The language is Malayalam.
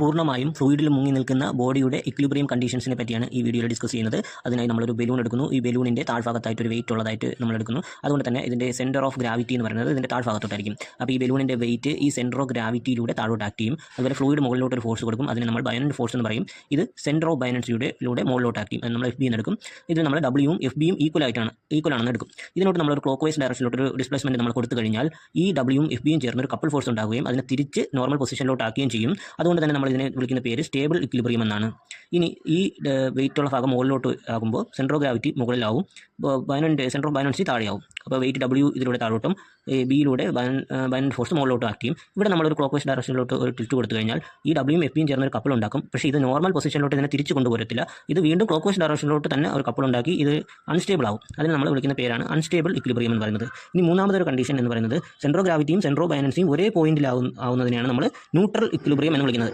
പൂർണ്ണമായും ഫ്ലൂയിഡിൽ മുങ്ങി നിൽക്കുന്ന ബോഡിയുടെ ഇക്വിലിബ്രിയം കണ്ടീഷൻസിനെ പറ്റിയാണ് ഈ വീഡിയോയിൽ ഡിസ്കസ് ചെയ്യുന്നത്. അതിനായി നമ്മളൊരു ബലൂൺ എടുക്കുന്നു. ഈ ബലൂണിൻ്റെ താഴ്ഭാഗത്തായിട്ട് ഒരു വെയിറ്റ് ഉള്ളതായിട്ട് നമ്മൾ എടുക്കുന്നു. അതുകൊണ്ട് തന്നെ ഇതിൻ്റെ സെൻറ്റർ ഓഫ് ഗ്രാവിറ്റി എന്ന് പറയുന്നത് ഇതിൻ്റെ താഴ്ഭാഗത്തോട്ടായിരിക്കും. അപ്പോൾ ഈ ബലൂണിൻ്റെ വെയിറ്റ് ഈ സെൻറ്റർ ഓഫ് ഗ്രാവിറ്റിയിലൂടെ താഴോട്ട് ആക്ട് ചെയ്യും. അതുപോലെ ഫ്ലൂയിഡ് മുകളിലോട്ട് ഒരു ഫോഴ്സ് കൊടുക്കും. അതിന് നമ്മൾ ബയനൻറ്റ് ഫോഴ്സ് എന്ന് പറയും. ഇത് സെൻറ്റർ ഓഫ് ബയനൻസിലൂടെ മുകളിലോട്ട് ആക്ട് ചെയ്യും. അത് നമ്മൾ FB എന്ന് എടുക്കും. ഇതിൽ നമ്മൾ W-യും FB-യും ഈക്വൽ ആണെന്ന് എടുക്കും. ഇതിനോട്ട് നമ്മളൊരു ക്ലോക്ക് വൈസ് ഡയറക്ഷനിലോട്ട് ഒരു ഡിസ്പ്ലേസ്മെൻറ്റ് നമ്മൾ കൊടുത്തു കഴിഞ്ഞാൽ ഈ W-യും FB-യും ചേർന്ന് ഒരു കപ്പിൾ ഫോഴ്സ് ഉണ്ടാകുകയും അതിനെ തിരിച്ച് നോർമൽ പൊസിഷനിലോട്ട് ആക്കുകയും ചെയ്യും. അതുകൊണ്ട് തന്നെ നമ്മൾ ഇതിനെ വിളിക്കുന്ന പേര് സ്റ്റേബിൾ ഇക്വിലിബ്രിയം എന്നാണ്. ഇനി ഈ വെയിറ്റുള്ള ഭാഗം മുകളിലോട്ട് ആകുമ്പോൾ സെൻറ്റർ ഓഫ് ഗ്രാവിറ്റി മുകളിലാവും, സെൻറ്റർ ഓഫ് ബയനൻസി താഴെയാവും. അപ്പോൾ വെയിറ്റ് W ഇതിലൂടെ താഴോട്ടും ബിയിലൂടെ ബയനൻറ്റ് ഫോഴ്സ് മുകളിലോട്ട് ആക്ട് ചെയ്യും. ഇവിടെ നമ്മളൊരു ക്ലോക്ക് വൈസ് ഡയറക്ഷനിലോട്ട് ഒരു ടിൽറ്റ് കൊടുത്തു കഴിഞ്ഞാൽ ഈ W-യും FB-യും ചേർന്ന് ഒരു കപ്പിൾ ഉണ്ടാക്കും. പക്ഷേ ഇത് നോർമൽ പൊസിഷനിലോട്ട് ഇതിനെ തിരിച്ച് കൊണ്ടുപോരത്തില്ല. ഇത് വീണ്ടും ക്ലോക്ക് വൈസ് ഡയറക്ഷനിലോട്ട് തന്നെ ഒരു കപ്പിൾ ഉണ്ടാക്കി ഇത് അൺസ്റ്റേബിൾ ആവും. അതിന് നമ്മൾ വിളിക്കുന്ന പേരാണ് അൺസ്റ്റേബിൾ ഇക്വിലിബ്രിയം എന്ന് പറയുന്നത്. ഇനി മൂന്നാമതൊരു കണ്ടീഷൻ എന്ന് പറയുന്നത് സെൻറ്റർ ഓഫ് ഗ്രാവിറ്റിയും സെൻറ്റർ ഓഫ് ബയനൻസിയും ഒരേ പോയിന്റിലാവുന്നതിനെയാണ് നമ്മൾ ന്യൂട്രൽ ഇക്വിലിബ്രിയം എന്ന് വിളിക്കുന്നത്.